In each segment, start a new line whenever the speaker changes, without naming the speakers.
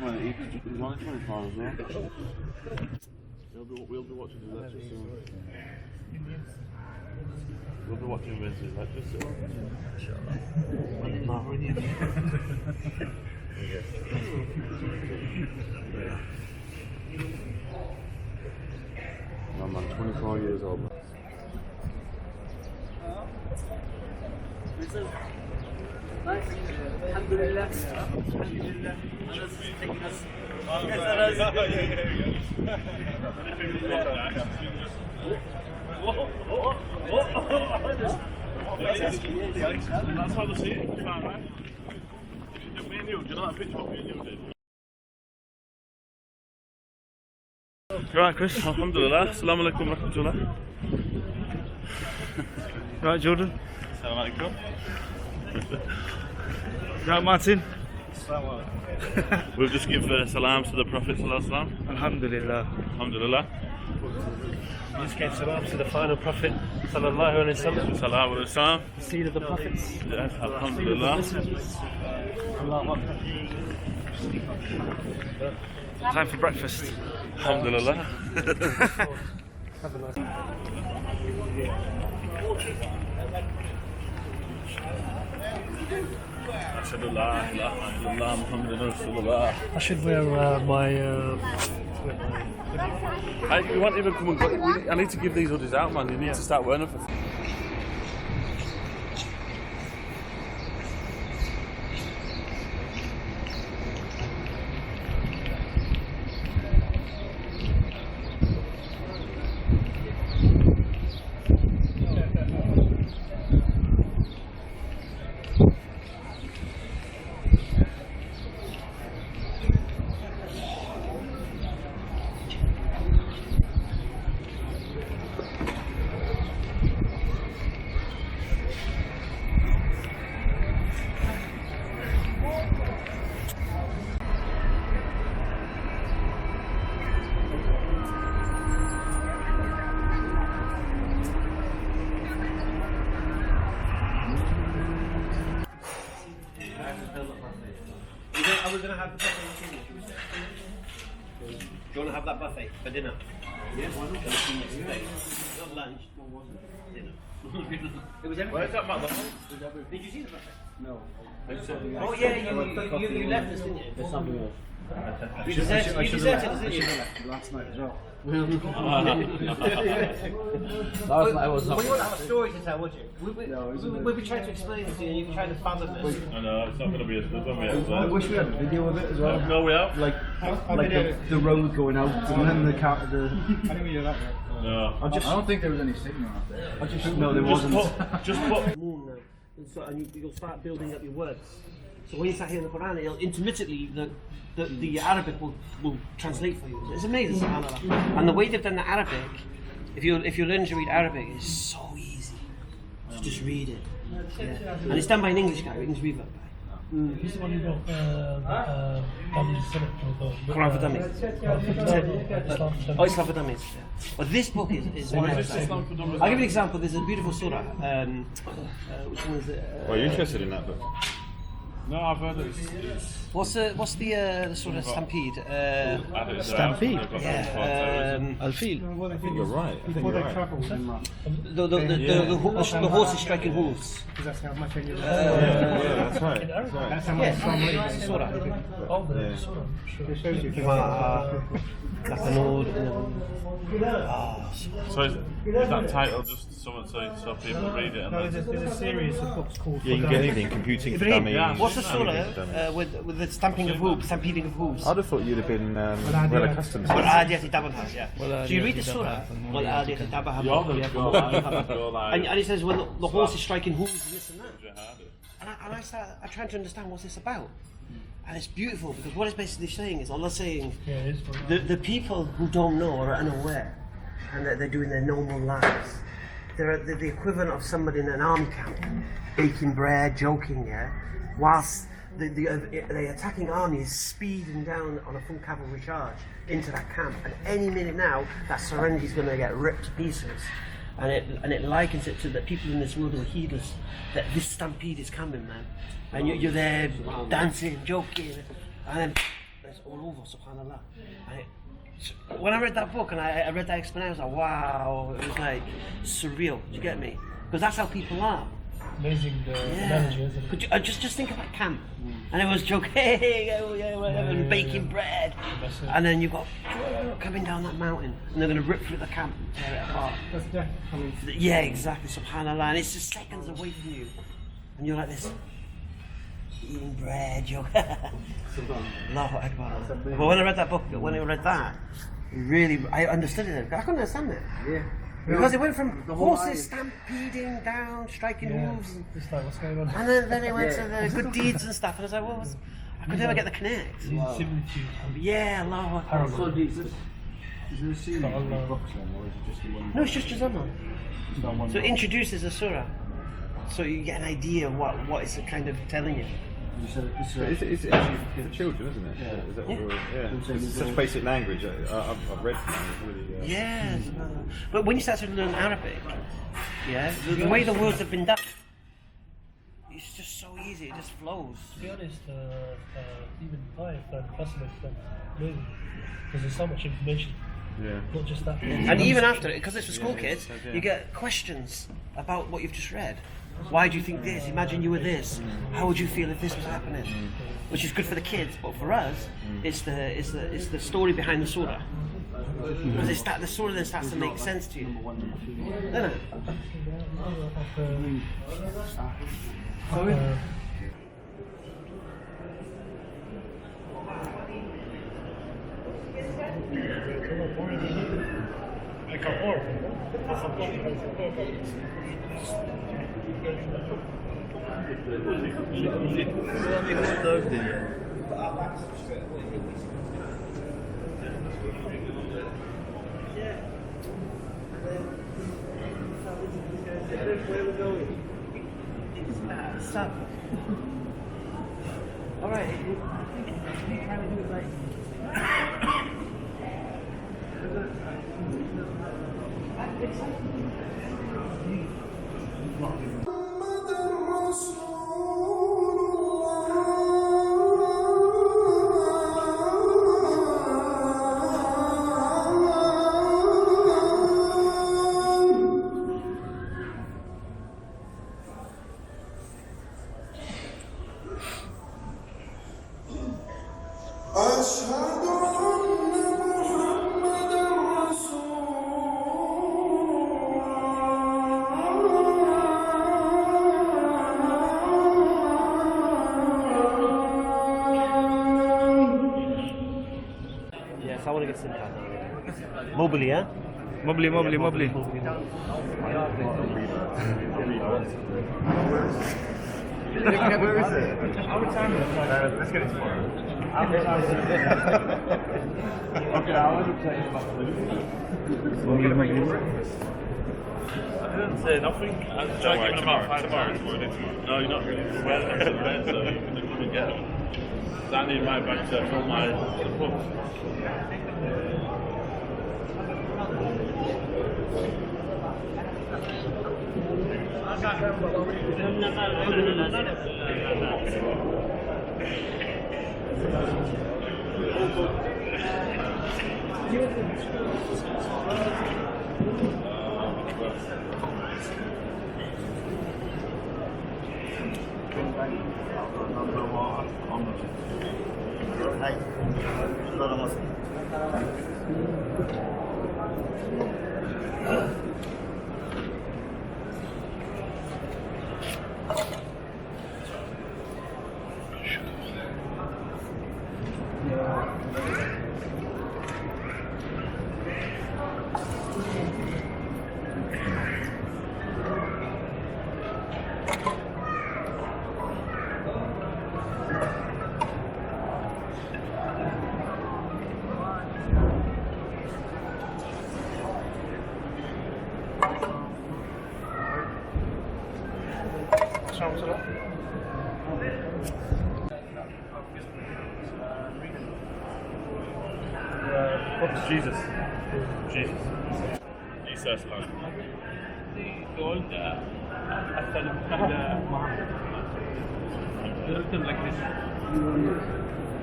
on, he's only 24 as well. We'll be watching the lecture soon. We'll be watching Wednesday's lecture soon. No man, 24 years old.
Alhamdulillah.
That's how they see it, right? Me and you, do you know that picture what me and you did? Right, Chris, alhamdulillah. Assalamu alaikum wa rahmatullah. Right, Jordan. Assalamu alaikum. Right, Martin. We'll just give salams to the Prophet sallallahu.
Alhamdulillah.
Alhamdulillah.
We just gave salams to the final Prophet sallallahu alaihi wasallam.
Sallallahu alaihi wasallam.
The seed of the prophets.
Yes, alhamdulillah.
Time for breakfast.
Alhamdulillah.
I should wear my.
You won't even come and go. I need to give these hoodies out, man. You need to start wearing them.
Are we going to have the buffet for dinner? Do you want to have that buffet for dinner? Yeah, why not? Not lunch, dinner. It was everything.
Where's that McDonald's?
Did you see the buffet?
No.
Oh yeah, you left us, didn't you?
There's something else.
You deserted us, didn't you?
Last night as well.
Well, you wouldn't have a story to tell, would you? We'd be trying to explain it to you and you'd be trying to fathom it.
I know, it's not going to be as good when we have
I wish we had a video of it as well.
No, we have.
Like the road going out and then the car.
No.
I don't think there was any signal out there. No, there wasn't.
Just put.
And you'll start building up your words. So when you start hearing the Quran, it'll intermittently the Arabic will translate for you. It's amazing, subhanAllah. And the way they've done the Arabic, if you're learning to read Arabic, it's so easy. So just read it. Yeah. And it's done by an English guy, English revert guy.
He's the one who got
Quran for Dummies. Oh, Islam for Dummies. Yeah. But this book is one of
Islam for Dummies?
I'll give you an example. There's a beautiful surah. Which one is it?
Are you interested in that book? No, I've heard it.
What's the sort of stampede?
Stampede?
Yeah.
Al-Fil.
I think you're right.
The horse is striking hooves.
That's how much I knew.
Yeah, that's right.
That's how much from
Oh, the surah.
It shows you.
So is that title just so people read it? And
No, there's a series of books called.
Yeah, you can get anything, computing for dummies.
What's the surah with the stampeding of hooves?
I'd have thought you'd have been well accustomed to it.
والعاديات ضبحا, yeah. So you read the surah, والعاديات ضبحا, and it says when the horse is striking hooves and this and that. And I trying to understand what's this about. And it's beautiful because what it's basically saying is Allah saying the people who don't know or are unaware and that they're doing their normal lives, they're the equivalent of somebody in an army camp baking bread, joking, yeah, whilst the attacking army is speeding down on a full cavalry charge into that camp, and any minute now that syringe is going to get ripped to pieces. And it likens it to the people in this world who are heedless, that this stampede is coming, man. And you're there dancing, joking, and then it's all over, subhanallah. When I read that book and I read that explanation, I was like, wow, it was like surreal. Do you get me? Because that's how people are.
Amazing analogy, isn't it?
Could you just think of that camp, and everyone's joking, and baking bread, and then you've got coming down that mountain, and they're going to rip through the camp and tear it apart.
That's death coming.
Yeah, exactly. Subhanallah, and it's just seconds away from you, and you're like this, eating bread. You're Allahu Akbar. But when I read that book, I understood it. I couldn't understand it.
Yeah.
Because it went from horses stampeding down, striking hooves,
It's like, what's going on?
and then it went to the good deeds and stuff, and I was like, well, I could never get the connect.
Similitude.
Yeah, Allahu Akbar.
So is there a series of books then, or is it just the one?
No, it's just Jazama.
It's not one
So it
book?
introduces a surah, so you get an idea of what it's kind of telling you.
You said it's
It's actually for children, isn't it?
Yeah.
Is that what It's such basic language. I've read it. It's really,
Yeah, but when you start to learn Arabic, the way the words have been done, it's just so easy. It just flows.
To be honest, even I find it fascinating learning because there's so much information.
Yeah.
Not just that.
And even after it, because it's for school kids, you get questions about what you've just read. Why do you think this? Imagine you were this. How would you feel if this was happening? Which is good for the kids, but for us, it's the story behind the surah. Because the surah then starts to make sense to you. Doesn't it? Where we're going? Stop. All right. Yes, I want to get some card. Mobile, yeah?
Mobly.
Where is it? Let's get it tomorrow. Okay, I want to play
I didn't say nothing. I was trying to give him about 5 minutes. No, you're not really well next to the bed, so you can come and get him. I need my bag to fill my books. Jesus. Isa Islam.
Gold أكثر من محمد. Written like this.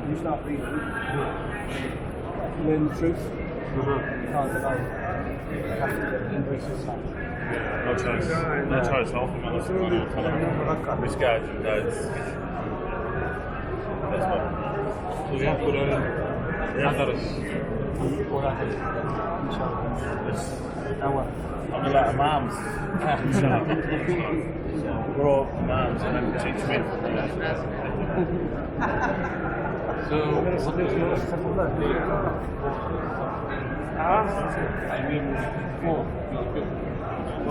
you start reading, learn the truth. You can't allow it. You have to embrace Islam.
No choice. No choice. All from Allah subhanahu wa ta'ala. Misguided and guides. That's what. يحضرس. I'm like imams. Grow up imams and then teach me. So,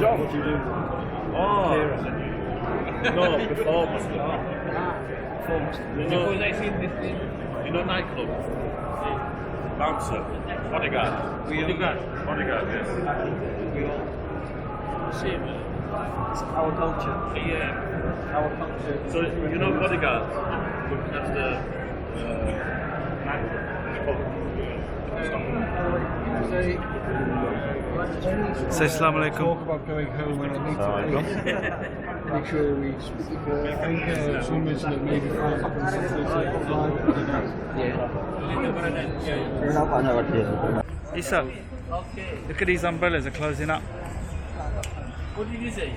John, what do you do? Oh, no, before Muslim. Before they seen this thing. You know nightclub? Bouncer, bodyguard. Bodyguard, yes.
Same.
It's our culture.
Yeah.
Our culture.
So, you know bodyguard? Looking at the nightclub.
Say assalamu alaikum.
Talk about going home and I need to make sure we speak. I think some mentioned that maybe 5 seconds since they say live.
Isa, look at these umbrellas, they're closing up.
What did you say?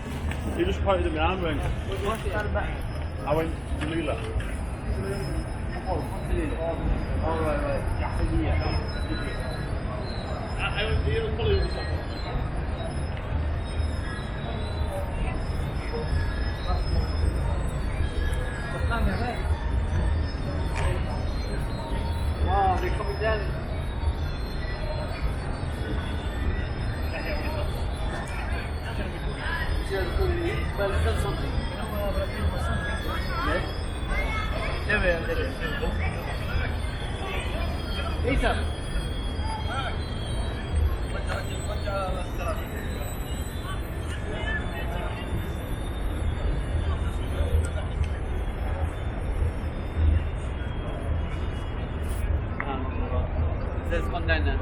He just pointed at my arm went. I went, Jamila. I went, you'll follow you.
Wow, they're coming down. Well, it's not something. Ethan. There's قناتنا.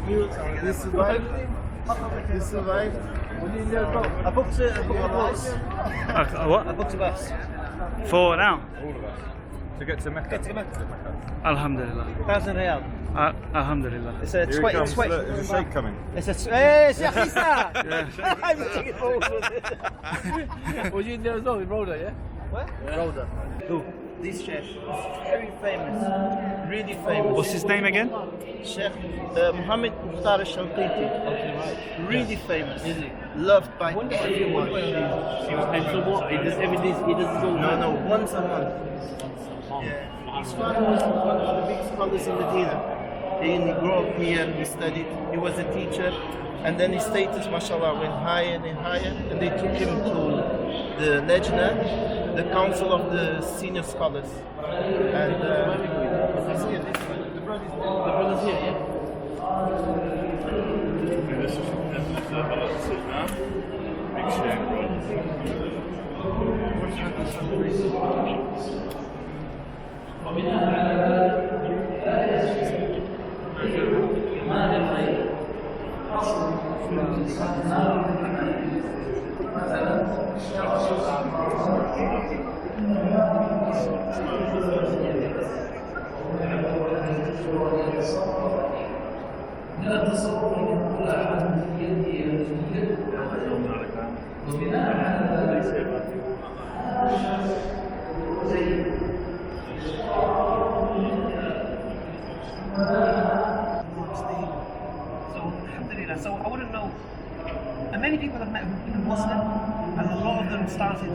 You survived? You survived? I booked a bus.
What?
I booked a bus.
For now?
To get to Mecca.
Alhamdulillah.
1,000 riyal.
Alhamdulillah.
It's a
Here he
20.
comes. Look, there's a sheikh coming.
It's a. Hey, Sheikh Isa! I'm taking photos with it.
Was you in there as well with Rhoda, yeah?
What?
Rhoda.
Who? This chef. Very famous. Really famous.
What's his name again?
Sheikh Mohammed Mukhtar al-Shanqiti. Really famous.
Is he?
Loved by everyone.
And so what? He does everything. He does his own.
No, once a month. Yeah. His father was one of the big scholars in Medina. He grew up here, he studied, he was a teacher, and then his status, mashallah, went higher and higher, and they took him to the Lajna, the council of the senior scholars. And he's here, this one. The brother's here, yeah?
This is now. Big shame,
So I want to know, and many people I've met who've been Muslim, and a lot of them started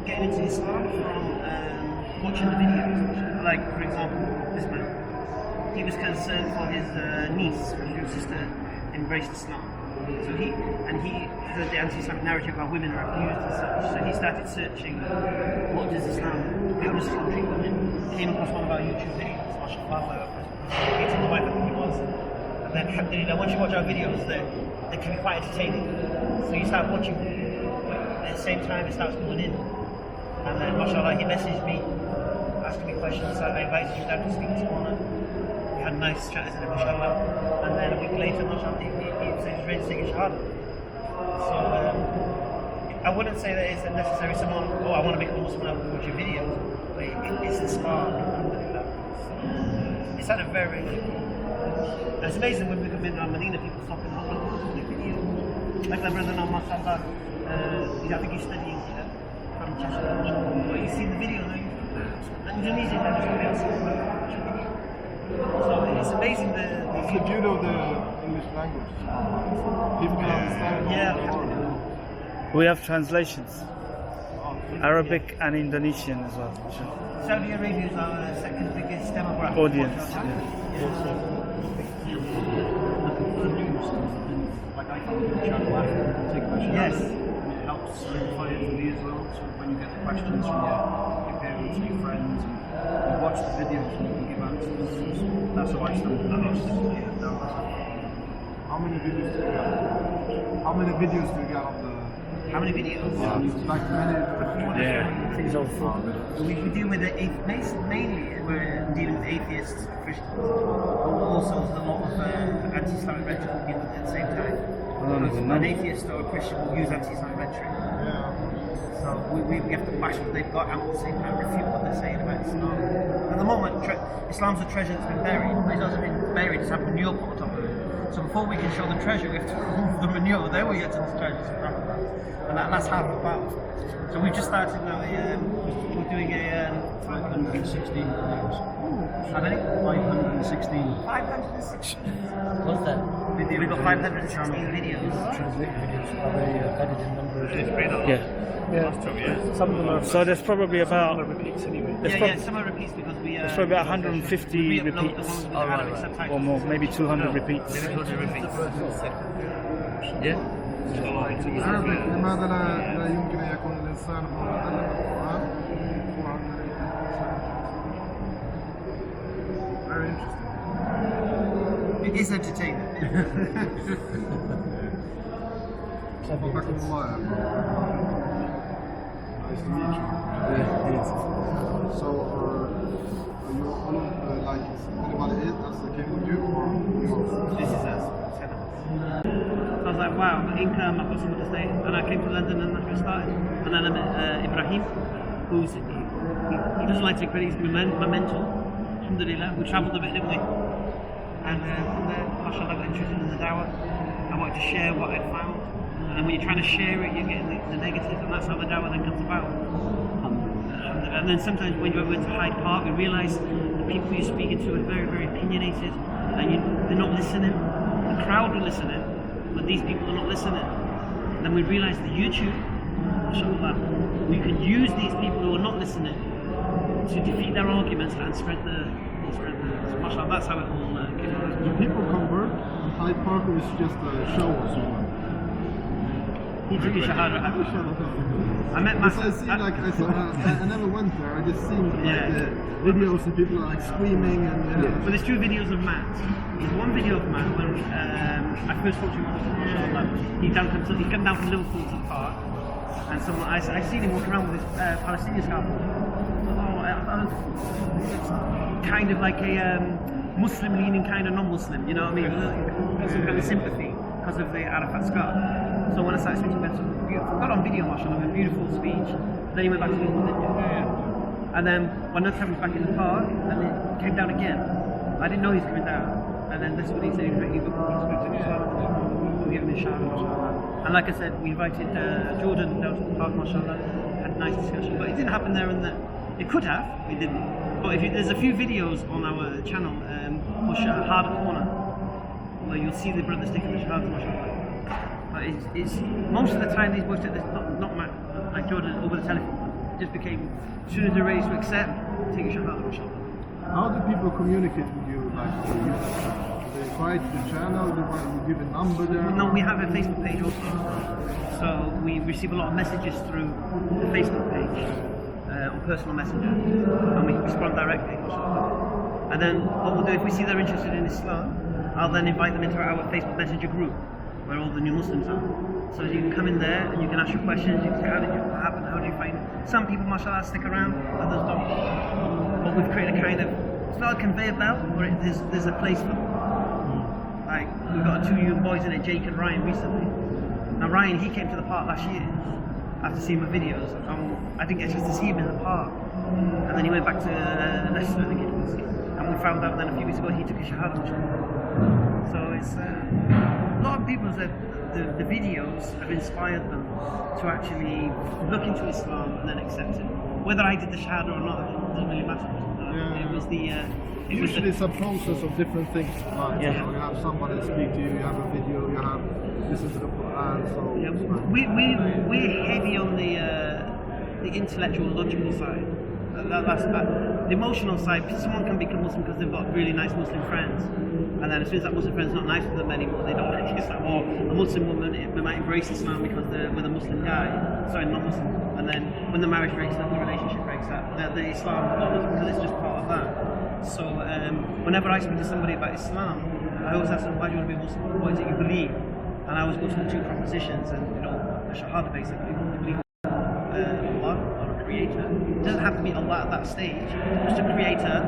getting into Islam from watching the videos. Like, for example, this man, he was concerned for his niece, his sister, embraced Islam. So he heard the anti-Islamic narrative about women are abused and such. So he started searching, what does Islam, how does Islam treat women? Came across one of our YouTube videos, mashallah, where I was hating the wife, I think he was. And then alhamdulillah, once you watch our videos, they can be quite entertaining. So you start watching, at the same time it starts coming in. And then, mashallah, he messaged me, asking me questions, so I invited him down to speak this morning. We had a nice chat, mashallah. And then a week later, mashallah, he said he's ready to take a shahada. So I wouldn't say that it's necessary someone, I want to become a Muslim, I want to watch your videos. But it's the spark, alhamdulillah. It's had a very, it's amazing when we come in Medina, people stopping up and watching the video. Like my brother now, mashallah, I think he's studying from Chester. But you see the video now, Indonesian, so it's amazing the
beauty of the English language. People can understand it.
Yeah.
We have translations, Arabic and Indonesian as well.
Saudi Arabia is our second biggest demographic
Audience.
Like I follow your channel after you take questions.
Yes.
And it helps simplify it for me as well. So when you get the questions from your parents, your friends, and you watch the videos and you can give answers. That's how I started the
How many videos do you got? How many videos do you got on the?
How many videos?
Like many.
We deal with the mainly we're dealing with atheists, Christians, but also there's a lot of anti-Islamic rhetoric at the same time. Because an atheist or a Christian will use anti-Islamic rhetoric. So we have to bash what they've got and at the same time refute what they're saying about Islam. At the moment, Islam's a treasure that's been buried, but it hasn't been buried, it's had manure put on top of it. So before we can show the treasure, we have to remove the manure, then we get to the treasure. And that's half the battle. So we've just started now, we're doing a
516 videos.
how many?
516.
516.
What's that?
We've got 516 videos.
Translated videos. Are they edited numbers?
Yeah.
Some of them are.
So there's probably about
repeats anyway.
Some are repeats because we
there's probably about 150 repeats or more, maybe 200 repeats.
Yeah.
Arabic. لماذا لا يمكن أن يكون الإنسان هو متعلم القرآن؟ Very interesting.
It is entertaining.
حياكم الله. Nice to meet you. So, are you all like anybody else that came with you, or
This is us. So I was like, wow, income, I've got something to say. And I came to London and that's where I started. And then I met Ibrahim, he doesn't like to take credit, he's my mentor. Alhamdulillah, we travelled a bit, didn't we? And from there, mashallah, I got interested in the dawah. I wanted to share what I'd found. And when you're trying to share it, you're getting the negative, and that's how the dawah then comes about. And then sometimes when you went to Hyde Park, we realised the people you're speaking to are very, very opinionated, and they're not listening. The crowd are listening, but these people are not listening. And then we realised that YouTube, mashallah, we can use these people who are not listening to defeat their arguments and spread the so mashallah, that's how it all came about.
do people convert? Hyde Park is just a show or something.
He took a shahada. I met my.
I never went there. I just seen videos of people like screaming and.
Well, there's two videos of Matt. There's one video of Matt when I first talked to him. He come down from Liverpool to the park, and someone I seen him walking around with his Palestinian scarf. Kind of like a Muslim-leaning kind of non-Muslim. You know what I mean? Some kind of sympathy because of the Arafat scarf. So when I started speaking, I got on video, mashallah, a beautiful speech. Then he went back to his and then when another time he was back in the park, and he came down again. I didn't know he was coming down. And then that's what he said, he spoke to Islam, we gave him a shout, mashallah. And like I said, we invited Jordan down to the park, mashallah, had a nice discussion. But it didn't happen there and there. It could have, it didn't. But there's a few videos on our channel, Hard Corner, where you'll see the brothers taking the shahada, mashallah. But it's most of the time these boys take this, not like Jordan over the telephone. It just became, as soon as they're ready to accept, take a shahada, mashallah.
How do people communicate with you? Like, do they write the channel? Do you give a number there?
No, we have a Facebook page also. So we receive a lot of messages through the Facebook page, on personal messenger, and we respond directly. And then what we'll do, if we see they're interested in Islam, I'll then invite them into our Facebook Messenger group where all the new Muslims are. So you can come in there and you can ask your questions, you can say, how did it happen, how do you find it? Some people, mashallah, stick around, others don't. But we've created a kind of, it's not a conveyor belt, but there's a place for them. Like, we've got 2 young boys in it, Jake and Ryan, recently. Now Ryan, he came to the park last year after seeing my videos. I didn't get a chance to see him in the park. And then he went back to Leicester, I think it was. And we found out then a few weeks ago he took a shahada. So it's a lot of people said the videos have inspired them to actually look into Islam and then accept it. Whether I did the shahada or not, it doesn't really matter. It was the
usually it's a process of different things. Like, you know, you have somebody speak to you, you have a video, you have listen to the Quran. So
yeah, we're heavy on the intellectual, logical side. The emotional side, someone can become Muslim because they've got really nice Muslim friends, and then as soon as that Muslim friend's not nice with them anymore, they don't like it. It's like, or a Muslim woman they might embrace Islam because they're with a Muslim guy, sorry, not Muslim, and then when the marriage breaks up, the relationship breaks up, the Islam is not Muslim because it's just part of that. So whenever I speak to somebody about Islam, I always ask them, why do you want to be Muslim? What is it you believe? And I always go to the 2 propositions, and you know, a shahada basically, you believe Allah, or a creator. It doesn't have to be Allah at that stage, just a creator,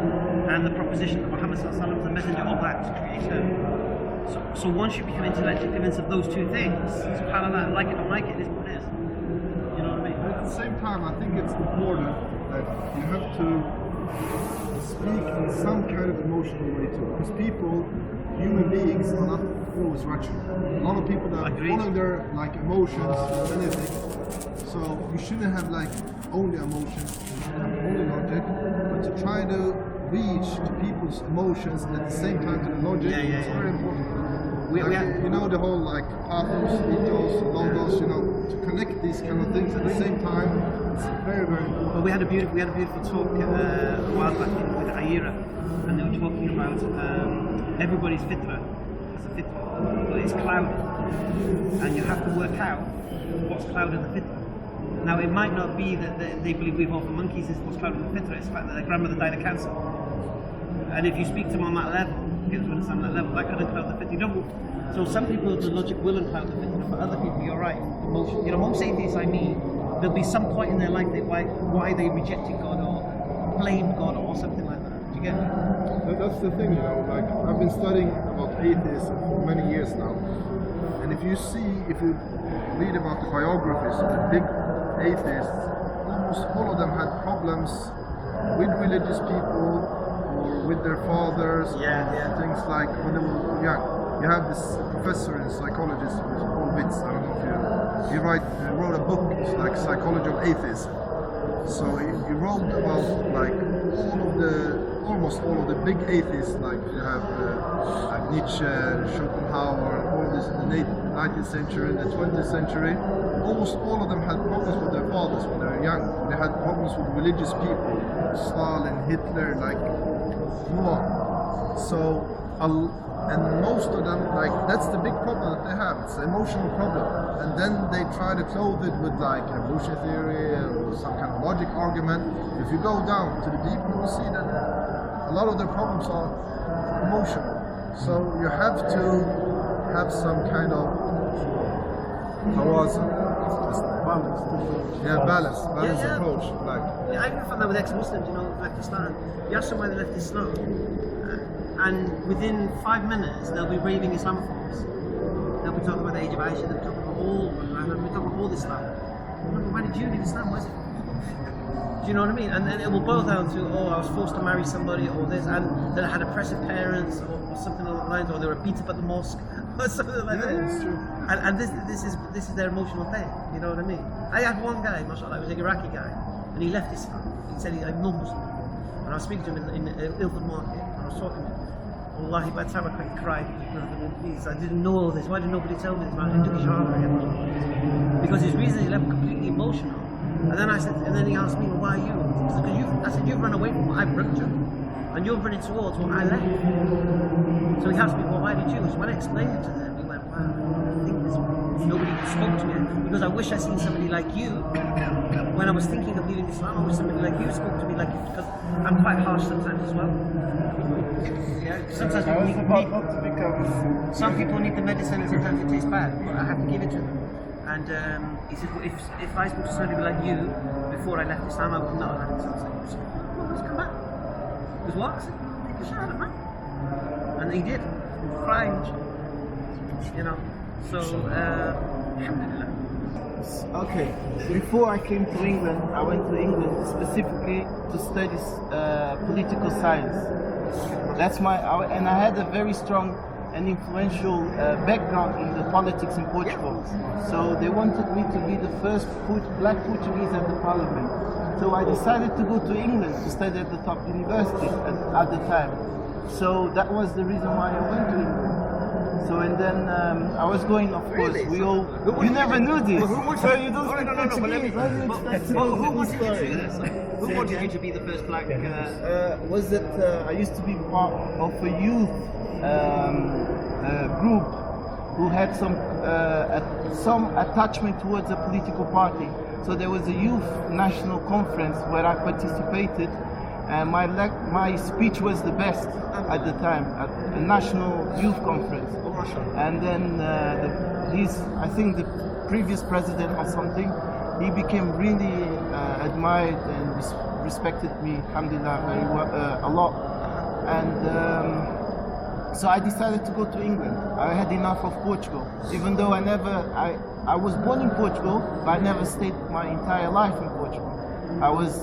and the proposition that Muhammad sallallahu alaihi wasallam is the messenger of that creator. So once you become intellectually convinced of those 2 things, subhanAllah, like it or like it is what it is. You know what I mean?
But at the same time, I think it's important that you have to speak in some kind of emotional way too, because people, human beings, are not always rational. A lot of people that are following their like emotions or anything. So you shouldn't have like only emotions, you shouldn't have only logic, but to try to reach to people's emotions and at the same time to the logic is very important. You know, the whole like pathos, ethos, logos, you know, to connect these kind of things at the same time, it's very, very important.
Well, we had a beautiful talk a while back with Ayira, and they were talking about everybody's fitra has a fitra, but it's clouded, and you have to work out what's clouded the fitra. Now, it might not be that they believe we've all for monkeys is what's clouded the fitra, it's the fact that their grandmother died of cancer. And if you speak to them on that level, get to understand that level, that couldn't cloud the fitra. So some people, the logic will uncloud the fitra, but other people, you're right, emotion. You know, most atheists I meet, there'll be some point in their life why they rejected God or blamed God or something like that. Do you get me?
That's the thing, you know, like I've been studying about atheists for many years now, and if you read about the biographies of the big atheists, almost all of them had problems with religious people or with their fathers, things like when they were young. You have this professor and psychologist, Paul Witz, I don't know if he wrote a book, it's like Psychology of Atheism. So he wrote about like almost all of the big atheists, like you have like Nietzsche, Schopenhauer, all of this in the 19th century, in the 20th century. Almost all of them had problems with their fathers when they were young. They had problems with religious people, Stalin, Hitler, like so. And most of them, like, that's the big problem that they have. It's an emotional problem. And then they try to clothe it with like evolution theory or some kind of logic argument. If you go down to the deep, you will see that a lot of their problems are emotional. So you have to have some kind of balance approach. Like,
I even found that with ex-Muslims, you know, left Islam. You ask them why they left Islam, and within 5 minutes they'll be raving Islamophobes. They'll be talking about the age of Aisha, they'll be talking about all Islam. Why did you leave Islam? Why is it? Do you know what I mean? And then it will boil down to, oh, I was forced to marry somebody, or this, and then I had oppressive parents, or something along the lines, or they were beat up at the mosque, or something like that.
That's true.
And this is their emotional thing. You know what I mean? I had one guy, mashallah, he was an Iraqi guy, and he left Islam. He said I'm non-Muslim. And I was speaking to him in the Ilford market, and I was talking to him. Wallahi, by the time I cried, I didn't know all this. Why did nobody tell me this, man? He took his shahada again. Because his reason he left completely emotional. And then he asked me, well, why are you? I said, you've run away from what I've run to, and you're running towards what I left. So he asked me, well, why did you? So when I explained it to them, he went, wow, I think this way. Nobody spoke to me, because I wish I'd seen somebody like you. When I was thinking of leaving Islam, I wish somebody like you spoke to me like you, because I'm quite harsh sometimes as well. Yeah, sometimes
I was
people
about not to become.
some people need the medicine and sometimes it tastes bad, but I have to give it to them. And he said, well, if I spoke to somebody like you before I left Islam, I would not have left Islam. So I said, well, let's come back. He goes, what? I said, take the shahada, man. And he did, crying, you know. So, alhamdulillah.
Okay, before I came to England, I went to England specifically to study political science. That's and I had a very strong and influential background in the politics in Portugal. So they wanted me to be the first black Portuguese at the parliament. So I decided to go to England to study at the top university at the time. So that was the reason why I went to England. So and then I was going, of course, you never knew this. So you don't speak Portuguese.
Who wanted you to do this? Who wanted you to be the first black?
Was that I used to be part of a youth group who had some attachment towards a political party. So there was a youth national conference where I participated, and my speech was the best at the time at the national youth conference. And then I think the previous president or something, he became really admired and respected me, alhamdulillah, very well, a lot. And so I decided to go to England. I had enough of Portugal, even though I was born in Portugal, but I never stayed my entire life in Portugal.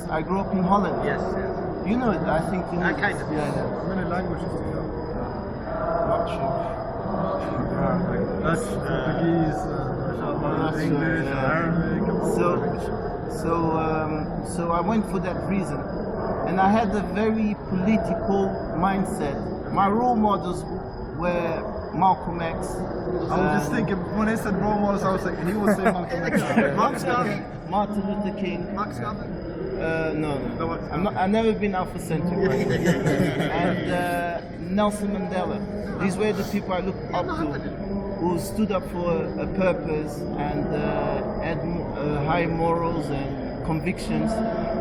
I grew up in Holland.
Yes.
You know it, I think you know.
Kind of.
Yeah.
How many languages do you know?
Not sure.
Portuguese, English, Arabic.
So I went for that reason, and I had a very political mindset. My role models were Malcolm X.
I was just thinking, when I said role models, I was like, he will say Malcolm X.
Martin Luther King.
Mark Scarver?
No. I've never been Alpha Centauri. And Nelson Mandela. These were the people I looked up to, who stood up for a purpose and had high morals and convictions.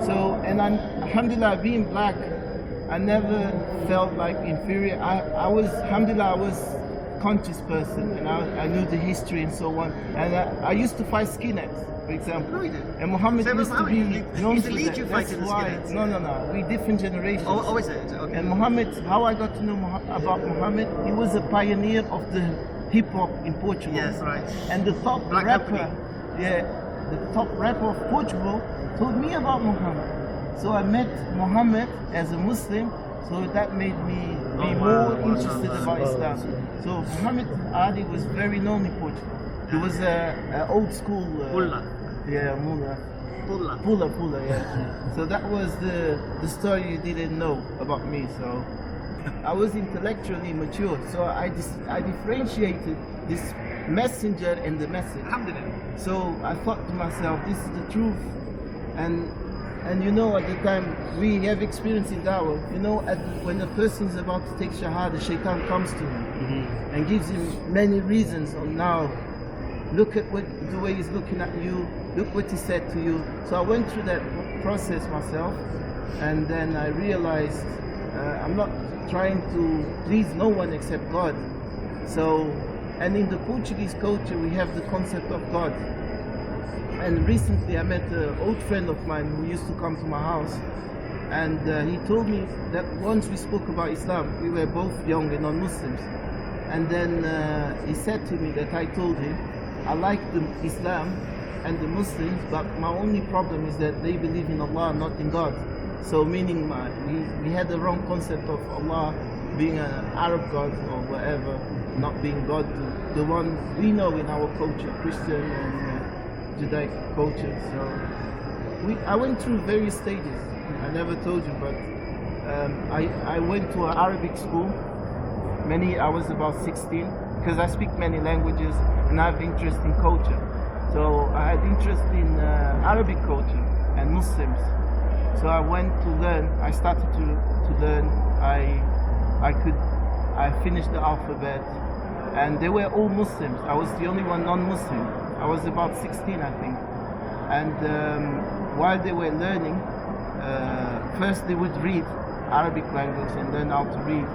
So, and alhamdulillah, being black, I never felt like inferior. I was, alhamdulillah, I was a conscious person, and I knew the history and so on. And I used to fight skinheads, for example. And Muhammad used to be known for that. That's why. No. We different generations.
Oh, is it? Okay.
And Muhammad, how I got to know about Muhammad, he was a pioneer of the hip hop in Portugal.
Yes, right.
And the top rapper, the top rapper of Portugal told me about Muhammad. So I met Muhammad as a Muslim, so that made me be more interested about Islam. So Muhammad Ali was very known in Portugal. He was an old school.
Mullah.
Yeah, Mullah. Pula, yeah. So that was the story you didn't know about me. So I was intellectually mature. So I differentiated this messenger and the message.
Alhamdulillah.
So I thought to myself, this is the truth. And you know, at the time we have experience in Dawah, you know, when a person is about to take Shahada, Shaitan comes to him and gives him many reasons on now. Look at the way he's looking at you, look what he said to you. So I went through that process myself, and then I realized I'm not trying to please no one except God. So, and in the Portuguese culture we have the concept of God. And recently I met an old friend of mine who used to come to my house, and he told me that once we spoke about Islam, we were both young and non-Muslims, and then he said to me that I told him, I like the Islam and the Muslims, but my only problem is that they believe in Allah, not in God. So meaning we had the wrong concept of Allah being an Arab God or whatever, not being God, the one we know in our culture, Christian and Judaic culture. So I went through various stages. I never told you, but I went to an Arabic school. I was about 16, because I speak many languages and I have interest in culture. So I had interest in Arabic culture and Muslims. So I went to learn. I started to learn. I finished the alphabet, and they were all Muslims. I was the only one non-Muslim. I was about 16, I think. And while they were learning, first they would read Arabic language and learn how to read.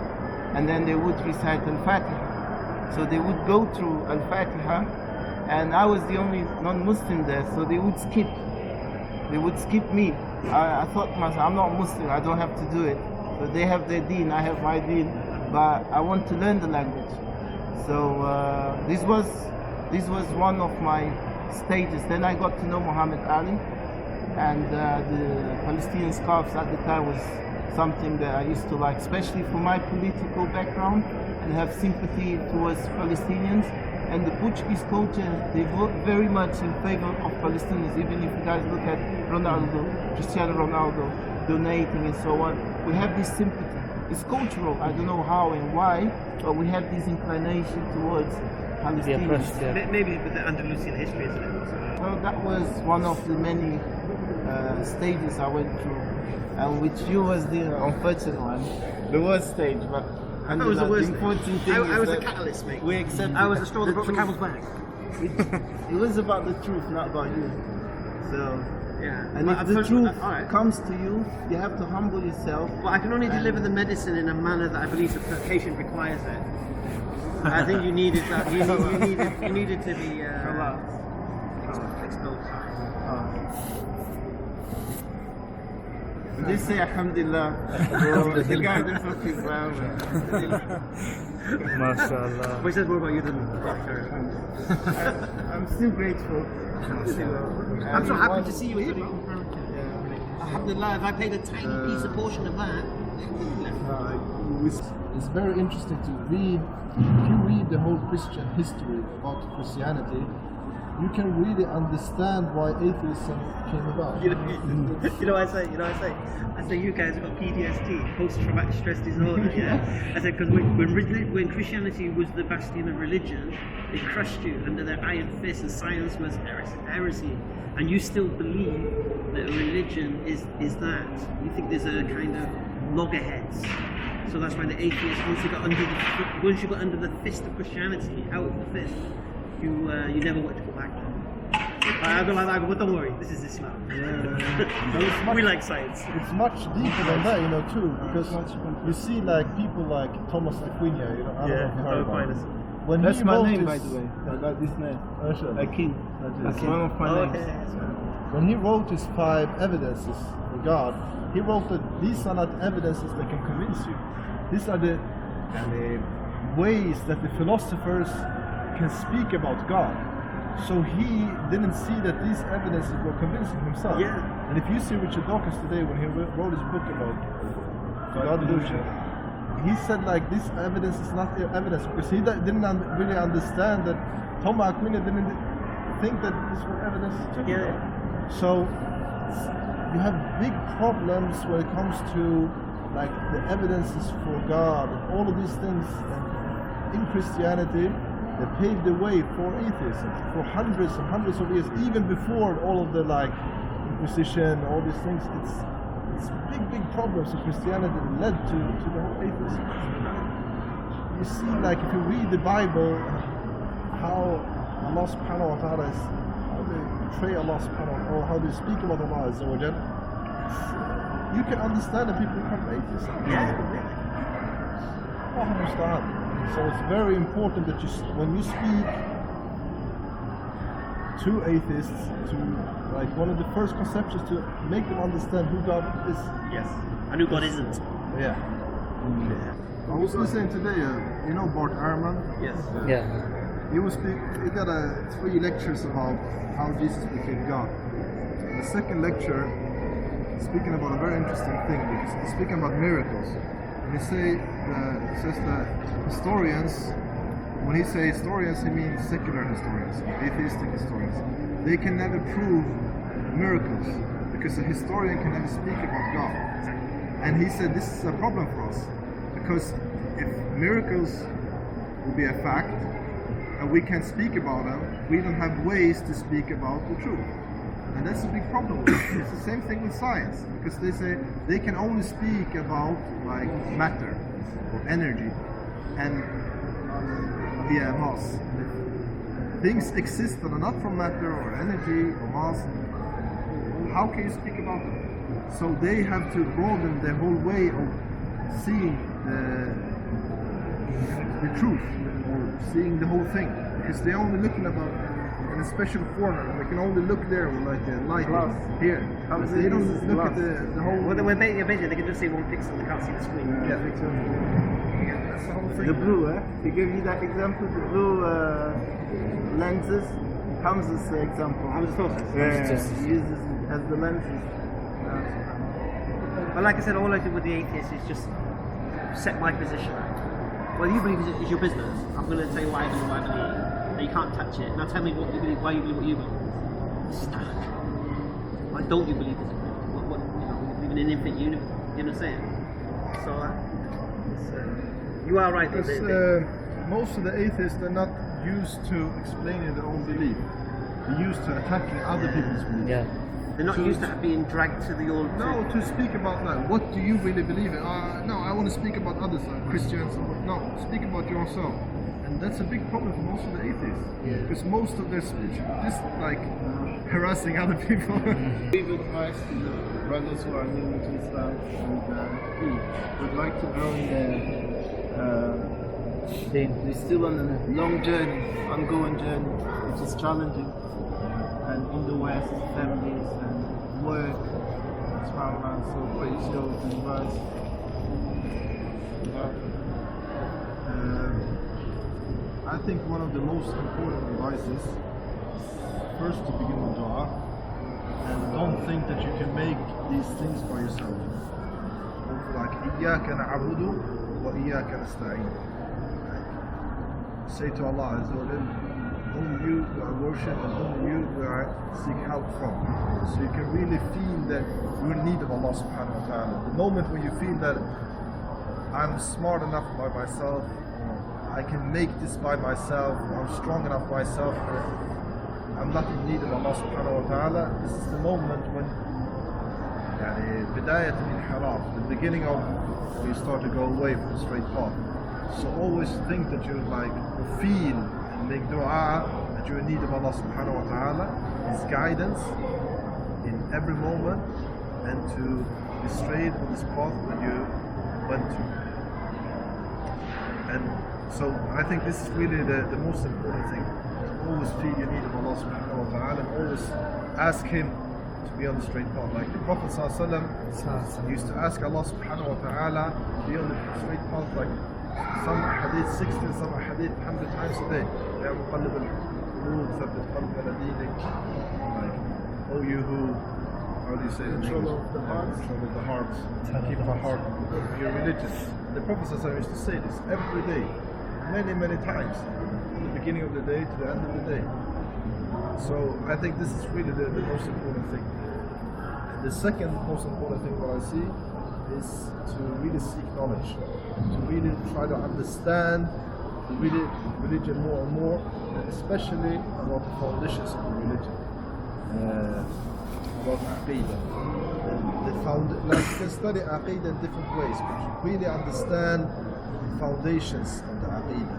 and then they would recite Al-Fatiha. So they would go through Al-Fatiha, and I was the only non-Muslim there, so they would skip. They would skip me. I thought to myself, I'm not Muslim, I don't have to do it. So they have their deen, I have my deen, but I want to learn the language. So this was one of my stages. Then I got to know Muhammad Ali, and the Palestinian scarves at the time was something that I used to like, especially for my political background and have sympathy towards Palestinians. And the Portuguese culture, they vote very much in favor of Palestinians. Even if you guys look at Ronaldo, Cristiano Ronaldo, donating and so on, we have this sympathy. It's cultural, I don't know how and why, but we have this inclination towards Palestinians.
Maybe with the Andalusian history, isn't it?
Well, that was one of the many stages I went through, and which you was the unfortunate one, the worst stage. But
that was the worst.
Important thing
I was
is
the catalyst, mate.
We accept.
I was the straw that broke the camel's back.
It was about the truth, not about you. So.
Yeah.
And if the truth comes to you, you have to humble yourself.
Well, I can only deliver the medicine in a manner that I believe the patient requires it. I think you needed that. You needed to be exposed.
They say Alhamdulillah. The guy didn't fucking well.
MashaAllah.
Which says more about you than
I'm still grateful.
I'm so happy to see you here, bro. Alhamdulillah, if I paid a tiny piece of portion of that.
It's very interesting to read. If you read the whole Christian history about Christianity, you can really understand why atheism came about.
You know what I say? I say you guys have got PTSD, post-traumatic stress disorder. Yeah. I said because when Christianity was the bastion of religion, they crushed you under their iron fist, and science was heresy, and you still believe that religion is that. You think there's a kind of loggerheads. So that's why the atheists, once you got under the fist of Christianity, out of the fist, you never want to go back. I don't like that, but don't worry, this is Islam. Yeah. We like science.
It's much deeper than that, too, because you see like people like Thomas Aquinas, I don't know if you heard about it. When
that's my name,
his,
by the way. I got this name.
Sure.
Akin. That's one of my names.
When he wrote his 5 evidences for God, he wrote that these are not evidences that can convince you. These are the ways that the philosophers can speak about God. So he didn't see that these evidences were convincing himself.
Yeah.
And if you see Richard Dawkins today, when he wrote his book about God delusion, he said like this evidence is not evidence because he didn't really understand that Thomas Aquinas didn't think that this was evidence too.
Yeah.
So you have big problems when it comes to like the evidences for God and all of these things. And in Christianity, they paved the way for atheism for hundreds and hundreds of years, even before all of the like Inquisition, all these things. It's big problems in Christianity that led to the whole atheism. You see, like if you read the Bible, how Allah subhanahu wa ta'ala is, how they portray Allah subhanahu wa ta'ala, or how they speak about Allah azza wa jal, you can understand that people become atheists. So it's very important that when you speak to atheists, to like one of the first conceptions to make them understand who God is.
Yes, and who God isn't.
Yeah. I was listening today, Bart Ehrman?
Yes.
Yeah.
He got 3 lectures about how Jesus became God. The second lecture, speaking about a very interesting thing, because he's speaking about miracles. And he says that historians, when he says historians, he means secular historians, atheistic historians. They can never prove miracles because a historian can never speak about God. And he said this is a problem for us because if miracles will be a fact and we can speak about them, we don't have ways to speak about the truth. And that's a big problem. It's the same thing with science, because they say they can only speak about like matter or energy and via mass. If things exist that are not from matter or energy or mass, how can you speak about them? So they have to broaden their whole way of seeing the truth or seeing the whole thing, because they're only looking about in a special corner. They can only look there with like a light here. They don't look at the whole.
Well, basically they can just see one pixel. They can't see the screen.
Yeah, exactly. That's the whole thing.
The blue, to give you that example, the blue lenses, Hamza's example.
Hamza's process.
He uses as the lenses.
But like I said, all I do with the atheist is just set my position. Well, you believe it's your business. I'm going to tell you why I believe what I believe. Now you can't touch it. Now tell me what you believe, why you believe what you believe. Stuck. Why don't you believe it? What, you know, we live in an infinite universe. You know what I'm saying? So, you are right.
Most of the atheists, they're not used to explaining their own belief. They're used to attacking other people's beliefs.
Yeah.
They're not used to being dragged to the old.
No, to speak about like, what do you really believe in? No, I want to speak about others, like Christians. No, speak about yourself. And that's a big problem for most of the atheists. Because most of their speech is just like harassing other people.
Give advice to the brothers who are new to Islam and who would like to grow in they're still on a long journey, ongoing journey, which is challenging. And in the West, families and work, subhanAllah, so please show advice.
I think one of the most important advices, first to begin with dua, and don't think that you can make these things by yourself. Like, إِيَّاكَ نَعْبُدُ وَإِيَّاكَ نَسْتَعِينُ. Say to Allah Azza wa Jal, only you we are worship and only you we are seek help from. So you can really feel that you're in need of Allah subhanahu wa ta'ala. The moment when you feel that I'm smart enough by myself, I can make this by myself, I'm strong enough by myself, I'm not in need of Allah subhanahu wa ta'ala, this is the moment when بداية الانحراف, the beginning of when you start to go away from the straight path. So always think that you like feel and make dua that you're in need of Allah subhanahu wa ta'ala, His guidance in every moment, and to be straight on this path that you went to. And so I think this is really the most important thing. To always feel your need of Allah subhanahu wa ta'ala and always ask Him to be on the straight path. Like the Prophet ﷺ used to ask Allah subhanahu wa ta'ala to be on the straight path, like some hadith 60, some hadith 100 times a day. Ya muqallib al-qulub, thabbit qalb ala dinik. Like, oh you who, how do you say it? Control of the hearts. Control of the hearts. Keep our heart of your religion. The Prophet ﷺ used to say this every day, many times, from the beginning of the day to the end of the day. So I think this is really the most important thing. The second most important thing what I see is to really seek knowledge, to really try to understand the religion more and more, especially about the foundations of the religion, about Aqidah. Like you can study Aqidah in different ways, but you really understand the foundations of the Aqidah.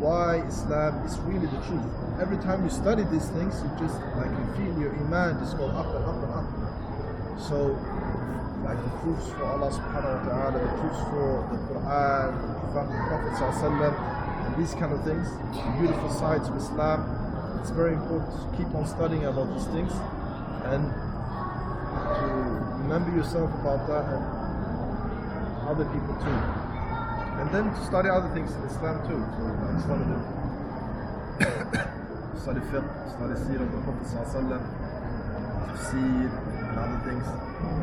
Why Islam is really the truth. Every time you study these things, you just like you feel your iman just go up and up and up. So, like the proofs for Allah subhanahu wa ta'ala, the proofs for the Quran, from the Prophet sallallahu, and these kind of things, the beautiful sides of Islam. It's very important to keep on studying about these things and to remember yourself about that and other people too. And then to study other things in Islam too. So like study fiqh, study seerah of the Prophet sallallahu, tafsir and other things.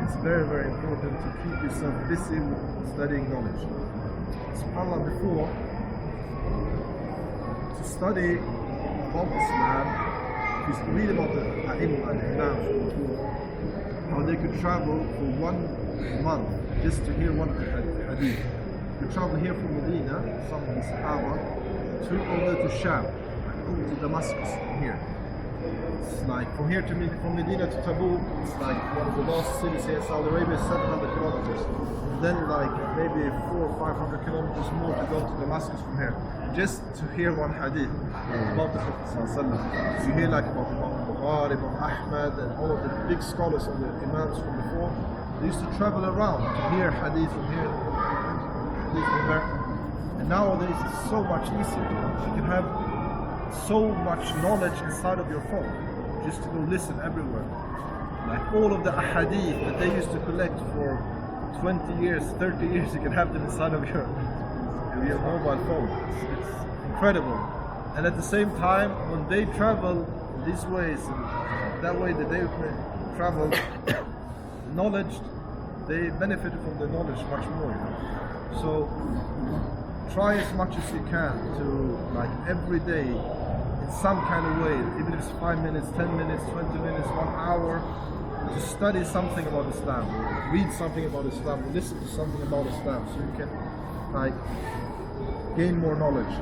It's very important to keep yourself busy with studying knowledge. SubhanAllah, before, to study about Islam, if you read about the A'imma and Imams, how they could travel for 1 month just to hear one hadith. You travel here from Medina, some of the Sahaba, to over to Sham, over to Damascus from here. It's like from here to from Medina to Tabuk, it's like one of the last cities here in Saudi Arabia, 700 kilometers. And then like maybe 400 or 500 kilometers more to go to Damascus from here, just to hear one hadith about the Prophet ﷺ. You hear like about Imam Bukhari, Imam Ahmad, and all of the big scholars of the Imams from before. They used to travel around to hear hadith from here, hadith from there, And nowadays it's so much easier. You can have so much knowledge inside of your phone, just to go listen everywhere. Like all of the ahadith that they used to collect for 20 years, 30 years, you can have them inside of your mobile phone. It's incredible. And at the same time, when they travel these ways, and that way that they travel, the knowledge, they benefit from the knowledge much more. So try as much as you can to, like, every day, in some kind of way, even if it's 5 minutes, 10 minutes, 20 minutes, 1 hour, to study something about Islam, or read something about Islam, or listen to something about Islam, so you can, like, gain more knowledge.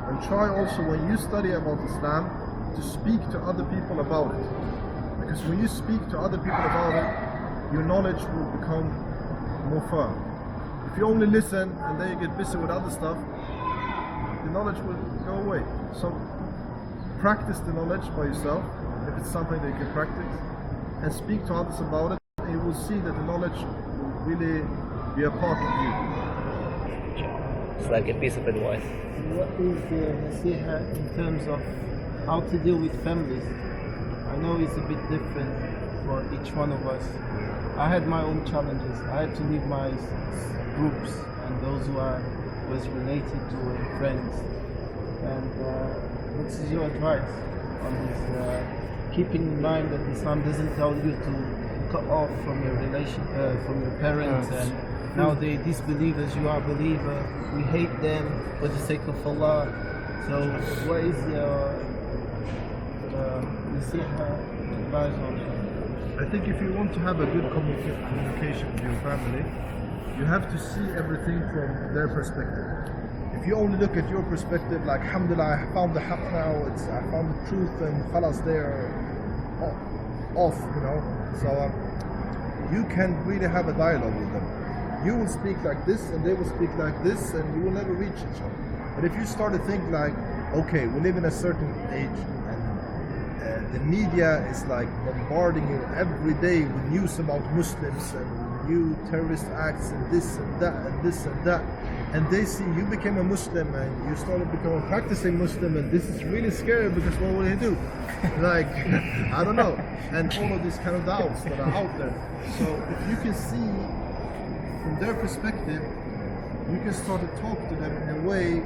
And try also, when you study about Islam, to speak to other people about it. Because when you speak to other people about it, your knowledge will become more firm. If you only listen and then you get busy with other stuff, the knowledge will go away. So practice the knowledge by yourself, if it's something that you can practice, and speak to others about it, and you will see that the knowledge will really be a part of you.
It's like a piece of advice.
What is the nasiha in terms of how to deal with families? I know it's a bit different for each one of us. I had my own challenges. I had to leave my groups and those who I was related to and friends. And what is your advice on this? Keeping in mind that Islam doesn't tell you to cut off from your from your parents, and now they disbelieve as you are a believer. We hate them for the sake of Allah. So what is your advice on that?
I think if you want to have a good communication with your family, you have to see everything from their perspective. If you only look at your perspective, like, alhamdulillah, I found the haqq now, I found the truth, and khalas, they're off, you know. So you can really have a dialogue with them. You will speak like this, and they will speak like this, and you will never reach each other. But if you start to think like, okay, we live in a certain age, and the media is like bombarding you every day with news about Muslims and new terrorist acts and this and that and this and that, and they see you became a Muslim and you started becoming a practicing Muslim, and this is really scary because what will they do? Like, I don't know, and all of these kind of doubts that are out there. So if you can see from their perspective, you can start to talk to them in a way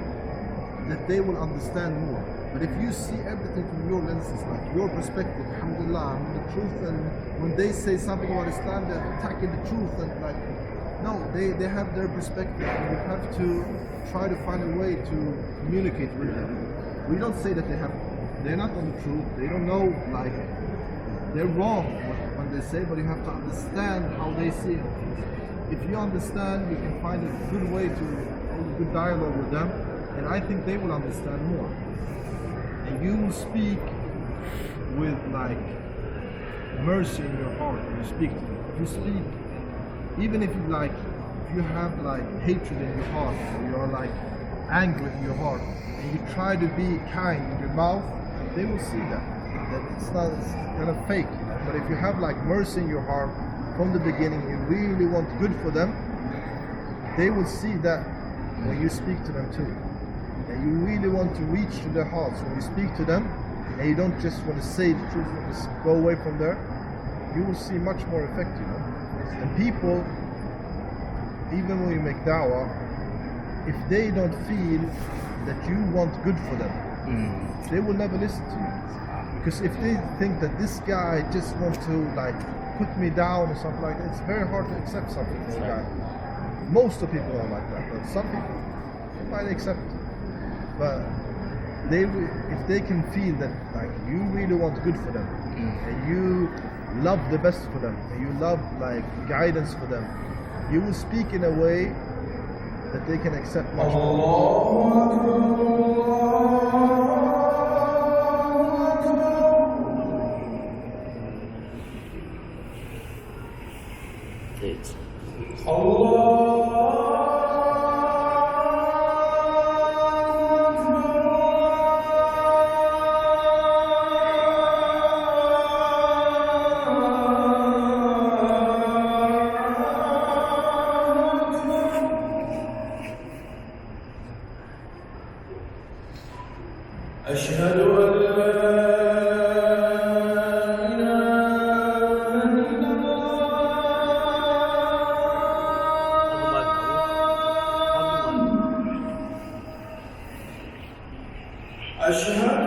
that they will understand more. But if you see everything from your lenses, like your perspective, alhamdulillah, the truth, and when they say something about Islam, they're attacking the truth, and like, no, they have their perspective, and you have to try to find a way to communicate with them. We don't say that they're not on the truth, they don't know, like, they're wrong when they say, but you have to understand how they see it. If you understand, you can find a good way to hold a good dialogue with them, and I think they will understand more. And you will speak with, like, mercy in your heart when you speak to them. If you speak, even if you have like hatred in your heart, or you're like angry in your heart, and you try to be kind in your mouth, they will see that it's kind of fake, you know? But if you have like mercy in your heart from the beginning, you really want good for them, they will see that when you speak to them too. And you really want to reach to their hearts when you speak to them, and you don't just want to say the truth and just go away from there, you will see much more effect, you know. And people, even when you make da'wah, if they don't feel that you want good for them, they will never listen to you. Because if they think that this guy just wants to like put me down or something like that, it's very hard to accept something from the guy. Most of people are like that, but some people might accept. But if they can feel that like you really want good for them, and you love the best for them, and you love like guidance for them, you will speak in a way that they can accept much more.
أشهد أن لا إله إلا الله أشهد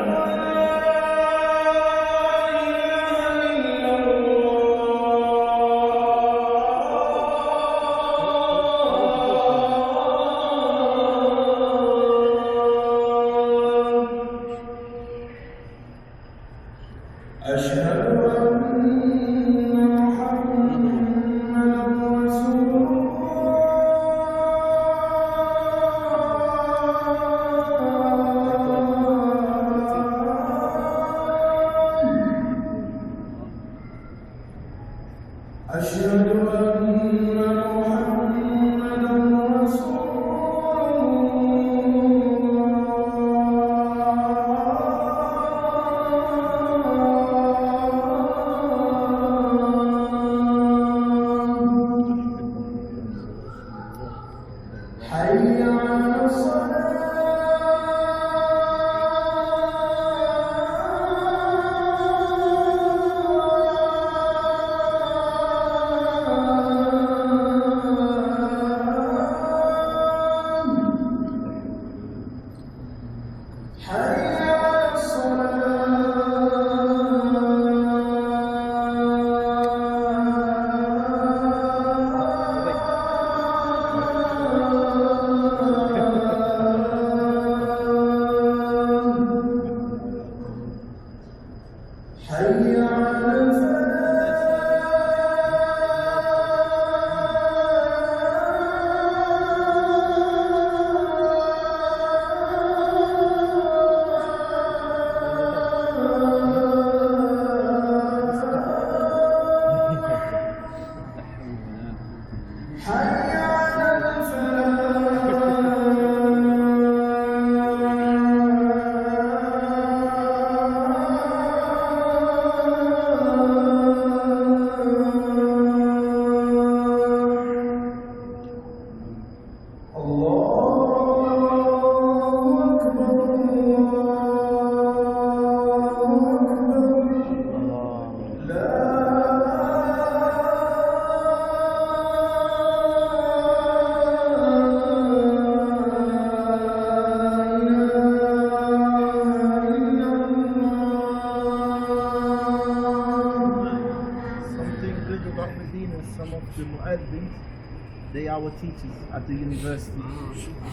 They are our teachers at the university,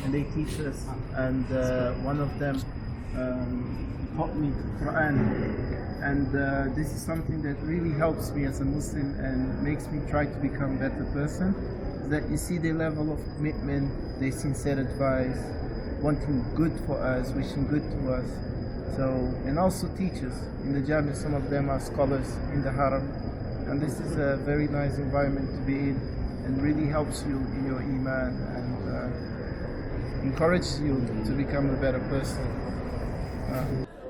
and they teach us. And one of them taught me Quran, and this is something that really helps me as a Muslim and makes me try to become a better person. Is that you see their level of commitment, their sincere advice, wanting good for us, wishing good to us. So, and also teachers in the Jamia. Some of them are scholars in the Haram, and this is a very nice environment to be in, and really helps you in your iman and encourages you to become a better person.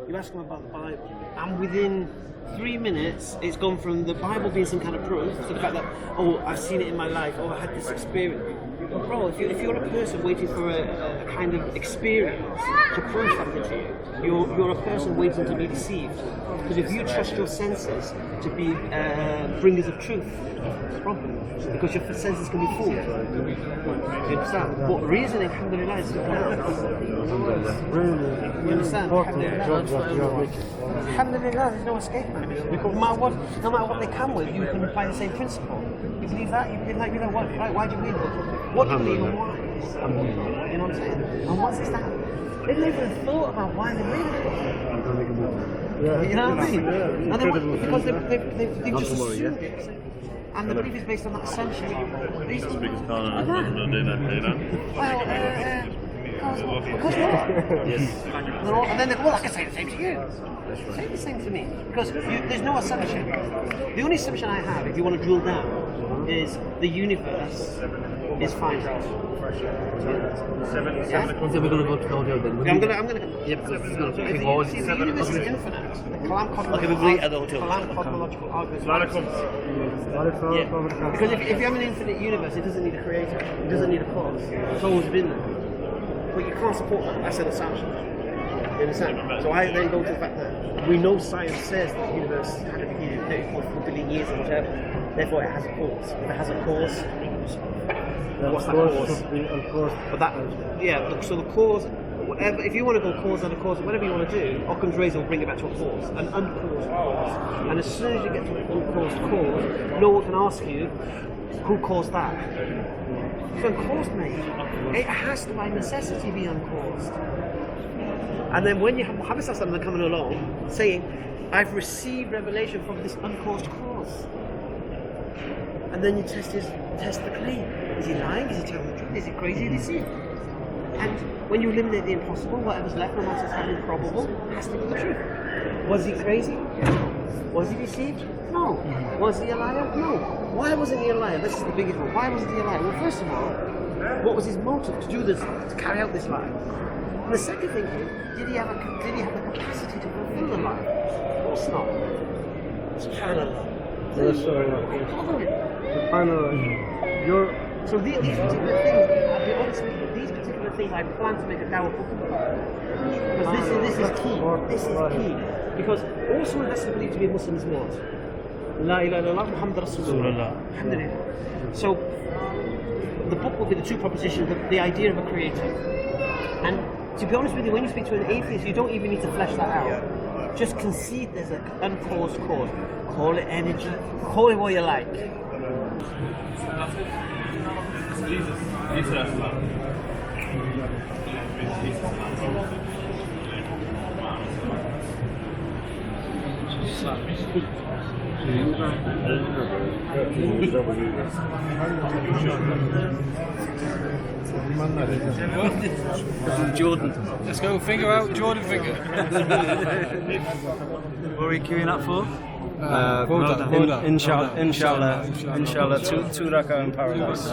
You ask them about the Bible, and within 3 minutes, it's gone from the Bible being some kind of proof to the fact that, oh, I've seen it in my life, oh, I had this experience. Bro, if you're a person waiting for a kind of experience to prove something to you, you're a person waiting to be deceived. Because if you trust your senses to be bringers of truth, it's a problem. Because your senses can be fooled. You understand? But reasoning, alhamdulillah, is simple. You understand? Alhamdulillah, there's no escape, man. Because no matter what they come with, you can apply the same principle. You believe that? You believe that? You know what? Right? Why do you believe it? What do you believe and why? You know what I'm saying? And what's this that? They've never even thought about why they believe it. You know what I mean? And because they've just assumed it. And the belief is based on that assumption. These
Speak as Khan and Khayran.
Well, because what? Yes. And then they go, well, I can say the same to you. Say the same to me. Because there's no assumption. The only assumption I have, if you want to drill down, is the universe is finite. Yeah?
We're going to go to audio then.
I'm going to.
Yeah, because it's going to
The universe is infinite. The Kalam cosmological argument. Yeah. Because if you have an infinite universe, it doesn't need a creator. It doesn't need a cause. It's always been there. But you can't support that. That's an assumption. You understand? So I then go to the fact that we know science says that the universe had a beginning 34 billion years or whatever. Therefore, it has a cause. If it has a cause, what's that cause? But that, yeah. So the cause, whatever. If you want to go cause and a cause, whatever you want to do, Occam's razor will bring it back to a cause, an uncaused cause. And as soon as you get to an uncaused cause, no one can ask you who caused that. It's uncaused, mate. It has to by necessity be uncaused. And then when you have Muhammad Sallallahu coming along saying, I've received revelation from this uncaused cause. And then you test the claim. Is he lying? Is he telling the truth? Is he crazy? Is he? And when you eliminate the impossible, whatever's left, no matter how improbable, has to be the truth. Was he crazy? Was he deceived? No. Was he a liar? No. Why wasn't he a liar? This is the biggest one. Why wasn't he a liar? Well, first of all, what was his motive to do this, to carry out this lie? And the second thing is, did he have the capacity to fulfill the lie? Of course not. SubhanAllah. So these particular things, I'll be honest with you, these particular things I plan to make a dawah book about. Because this is key. This is key. Because all someone has to believe to be a Muslim is what? La ilaha illallah Muhammad Rasulullah. Alhamdulillah. So the book will be the two propositions, the idea of a creator. And to be honest with you, when you speak to an atheist, you don't even need to flesh that out. Just concede there's an uncaused cause. Call it energy, call it what you like.
Jesus.
Jordan. Let's go figure out Jordan figure. What are we queuing up for? Inshallah, two rakah in paradise.